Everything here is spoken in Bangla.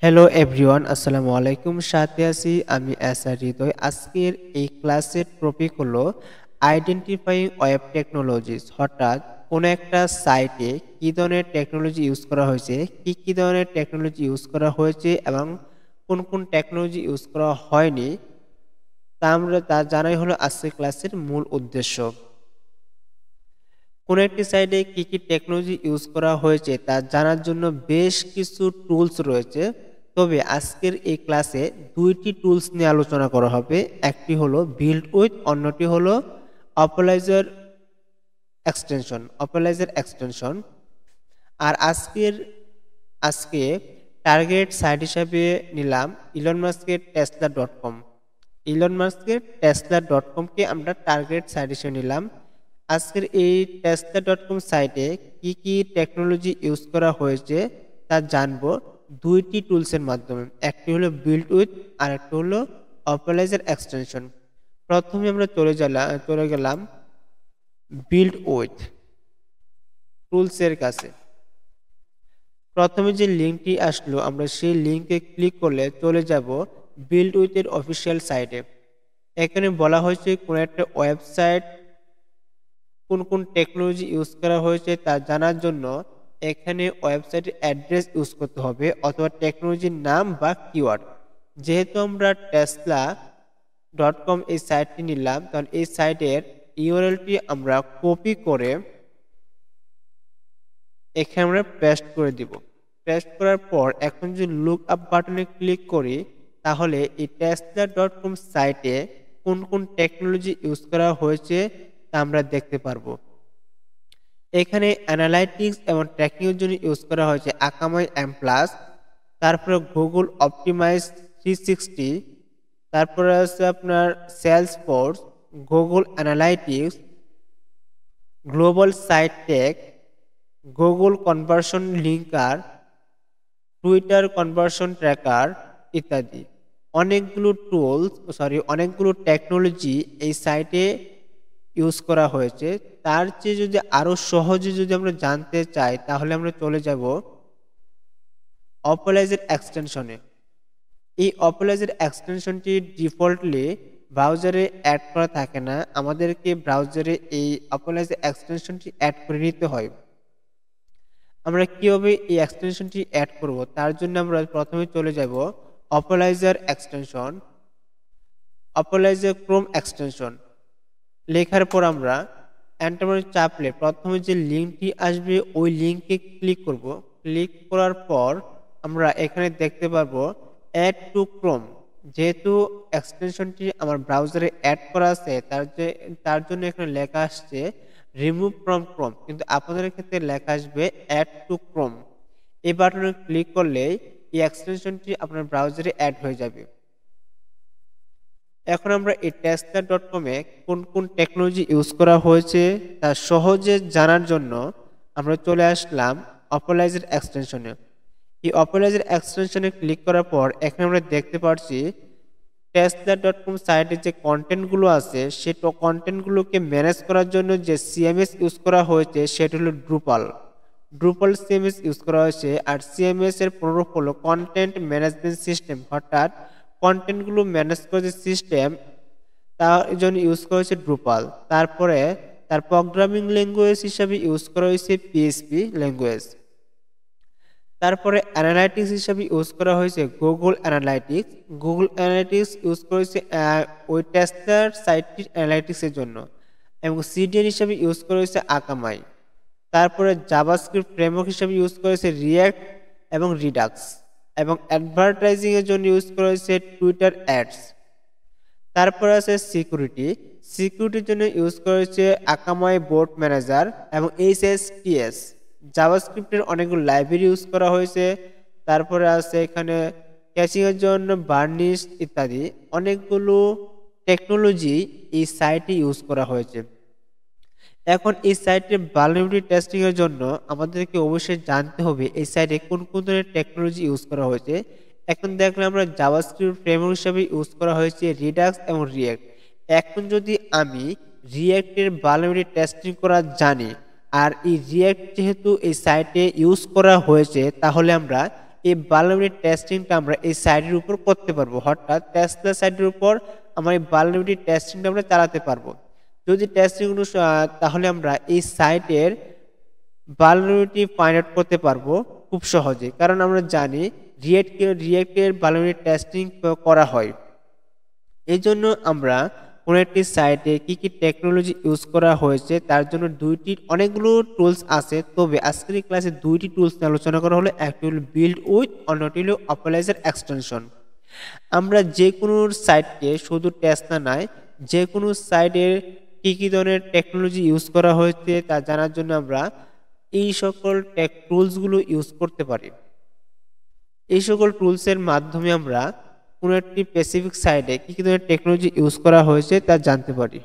হ্যালো এভরিওয়ান, আসসালামু আলাইকুম। সাথে আছি আমি এসআর হৃদয়। আজকের এই ক্লাসের টপিক হলো আইডেন্টিফাইং ওয়েব টেকনোলজিস। হঠাৎ কোনো একটা সাইটে কী ধরনের টেকনোলজি ইউজ করা হয়েছে, কী ধরনের টেকনোলজি ইউজ করা হয়েছে এবং কোন কোন টেকনোলজি ইউজ করা হয়নি, তা জানাই হলো আজকের ক্লাসের মূল উদ্দেশ্য। কোনো একটি সাইটে কী টেকনোলজি ইউজ করা হয়েছে তা জানার জন্য বেশ কিছু টুলস রয়েছে। তবে আজকের এই ক্লাসে দুইটি টুলস নিয়ে আলোচনা করা হবে। একটি হলো বিল্ড উইথ, অন্যটি হলো অপোলাইজার এক্সটেনশন। আর আজকে টার্গেট সাইট হিসাবে নিলাম ইলন মাস্কের টেসলা ডট কমকে আমরা টার্গেট সাইট হিসেবে নিলাম। আজকের এই টেসলা.কম সাইটে কি টেকনোলজি ইউজ করা হয়েছে তা জানবো দুইটি টুলসের মাধ্যমে। একটি হলো বিল্ড উইথ আর একটি হলো অপোলাইজার এক্সটেনশন। প্রথমে আমরা চলে গেলাম বিল্ড উইথ টুলসের কাছে। প্রথমে যে লিঙ্কটি আসলো, আমরা সেই লিঙ্কে ক্লিক করলে চলে যাব বিল্ড উইথের অফিসিয়াল সাইটে। এখানে বলা হয়েছে কোনো একটা ওয়েবসাইট কোন কোন টেকনোলজি ইউজ করা হয়েছে তা জানার জন্য এখানে ওয়েবসাইটের অ্যাড্রেস ইউজ করতে হবে অথবা টেকনোলজির নাম বা কিওয়ার্ড। যেহেতু আমরা টেসলা.কম এই সাইটটি নিলাম, তখন এই সাইটের ইউআরএলটি আমরা কপি করে এখানে আমরা পেস্ট করে দিব। পেস্ট করার পর এখন যদি লুক আপ বাটনে ক্লিক করি, তাহলে এই টেসলা.কম সাইটে কোন কোন টেকনোলজি ইউজ করা হয়েছে তা আমরা দেখতে পারবো। এখানে অ্যানালাইটিক্স এবং ট্র্যাকিং এর জন্য ইউজ করা হয়েছে আকামাই এম প্লাস, তারপরে গুগল অপটিমাইজ 360, তারপরে আছে আপনার Salesforce, Google Analytics, global site tag, Google conversion linker, Twitter conversion tracker ইত্যাদি। অনেকগুলো টেকনোলজি এই সাইটে ইউজ করা হয়েছে। তার চেয়ে যদি আরো সহজে যদি আমরা জানতে চাই, তাহলে আমরা চলে যাব অপোলাইজার এক্সটেনশনে। এই অপোলাইজার এক্সটেনশনটি ডিফল্টলি ব্রাউজারে অ্যাড করা থাকে না, আমাদেরকে ব্রাউজারে এই অপোলাইজার এক্সটেনশনটি অ্যাড করে নিতে হয়। আমরা কিভাবে এই এক্সটেনশনটি অ্যাড করব, তার জন্য আমরা প্রথমে চলে যাব অপোলাইজার ক্রোম এক্সটেনশন লেখার পর আমরা এন্টার চাপলে প্রথমে যে লিঙ্কটি আসবে ওই লিঙ্কে ক্লিক করব। ক্লিক করার পর আমরা এখানে দেখতে পারবো অ্যাড টু ক্রোম। যেহেতু এক্সটেনশনটি আমার ব্রাউজারে অ্যাড করা আছে, তার জন্য এখানে লেখা আসছে রিমুভ ফ্রম ক্রোম, কিন্তু আপনাদের ক্ষেত্রে লেখা আসবে অ্যাড টু ক্রোম। এই বাটনে ক্লিক করলে এই এক্সটেনশনটি আপনার ব্রাউজারে অ্যাড হয়ে যাবে। এখন আমরা এই টেসলা.কমে কোন কোন টেকনোলজি ইউজ করা হয়েছে তা সহজে জানার জন্য আমরা চলে আসলাম অপোলাইজার এক্সটেনশনে। এই অপোলাইজার এক্সটেনশনে ক্লিক করার পর এখানে আমরা দেখতে পাচ্ছি টেসলা.কম সাইটে যে কন্টেন্টগুলো আছে সেই কন্টেন্টগুলোকে ম্যানেজ করার জন্য যে সিএমএস ইউজ করা হয়েছে সেটা হলো ড্রুপাল সিএমএস ইউজ করা হয়েছে। আর সিএমএস এর প্রোগ্রাম হলো কন্টেন্ট ম্যানেজমেন্ট সিস্টেম, অর্থাৎ কন্টেন্টগুলো ম্যানেজ করার যে সিস্টেম তার জন্য ইউজ করা হয়েছে ড্রুপাল। তারপরে তার প্রোগ্রামিং ল্যাঙ্গুয়েজ হিসাবে ইউজ করা হয়েছে পিএইচপি ল্যাঙ্গুয়েজ। তারপরে অ্যানালাইটিক্স হিসাবে ইউজ করা হয়েছে গুগল অ্যানালাইটিক্স ইউজ করা হয়েছে ওই টেস্টার সাইটটির অ্যানালাইটিক্সের জন্য, এবং সিডিএন হিসাবে ইউজ করা হয়েছে আকামাই। তারপরে জাভাস্ক্রিপ্ট ফ্রেমওয়ার্ক হিসাবে ইউজ করা হয়েছে রিঅ্যাক্ট এবং রিডাক্স, এবং অ্যাডভার্টাইজিং এর জন্য ইউজ করা হয়েছে টুইটার অ্যাডস। তারপরে আছে সিকিউরিটির জন্য ইউজ করা হয়েছে আকামাই বোট ম্যানেজার এবং এইচএসটিএস। জাভাস্ক্রিপ্টের অনেকগুলো লাইব্রেরি ইউজ করা হয়েছে। তারপরে আছে এখানে ক্যাচিং এর জন্য বার্নিশ ইত্যাদি। অনেকগুলো টেকনোলজি এই সাইটে ইউজ করা হয়েছে। এখন এই সাইটের ভালনারেবিলিটি টেস্টিং এর জন্য আমাদেরকে অবশ্যই জানতে হবে এই সাইটে কোন কোন ধরনের টেকনোলজি ইউজ করা হয়েছে। এখন দেখলে আমরা জাভাস্ক্রিপ্ট ফ্রেমওয়ার্ক হিসেবে ইউজ করা হয়েছে রিডাক্স এবং রিঅ্যাক্ট। এখন যদি আমি রিঅ্যাক্টের ভালনারেবিলিটি টেস্টিং করা জানি, আর এই রিঅ্যাক্ট যেহেতু এই সাইটে ইউজ করা হয়েছে, তাহলে আমরা এই ভালনেরাবিলিটি টেস্টিংটা আমরা এই সাইটের উপর করতে পারবো, অর্থাৎ টেসলা সাইটের উপর আমরা এই ভালনেরাবিলিটি টেস্টিংটা আমরা চালাতে পারবো। যদি টেস্টিং তাহলে আমরা এই সাইটের ভালনেরাবিলিটি ফাইন্ড আউট করতে পারবো খুব সহজে, কারণ আমরা জানি রিয়েক্টের ভালনেরাবিলিটি টেস্টিং করা হয়। এই জন্য আমরা কোনো একটি সাইটে কি কি টেকনোলজি ইউজ করা হয়েছে তার জন্য অনেকগুলো টুলস আছে, তবে আজকের এই ক্লাসে দুইটি টুলস নিয়ে আলোচনা করা হলো। একটি হলো বিল্ড উইথ, অন্যটি হলো অপোলাইজার এক্সটেনশন। আমরা যে কোনো সাইটকে শুধু টেসলা নয়, যে কোনো সাইটের কি কি ধরনের টেকনোলজি ইউজ করা হয়েছে তা জানার জন্য আমরা এই সকল টুলসগুলো ইউজ করতে পারি। এই সকল টুলসের মাধ্যমে আমরা কোনো একটি স্পেসিফিক সাইটে কি কি ধরনের টেকনোলজি ইউজ করা হয়েছে তা জানতে পারি।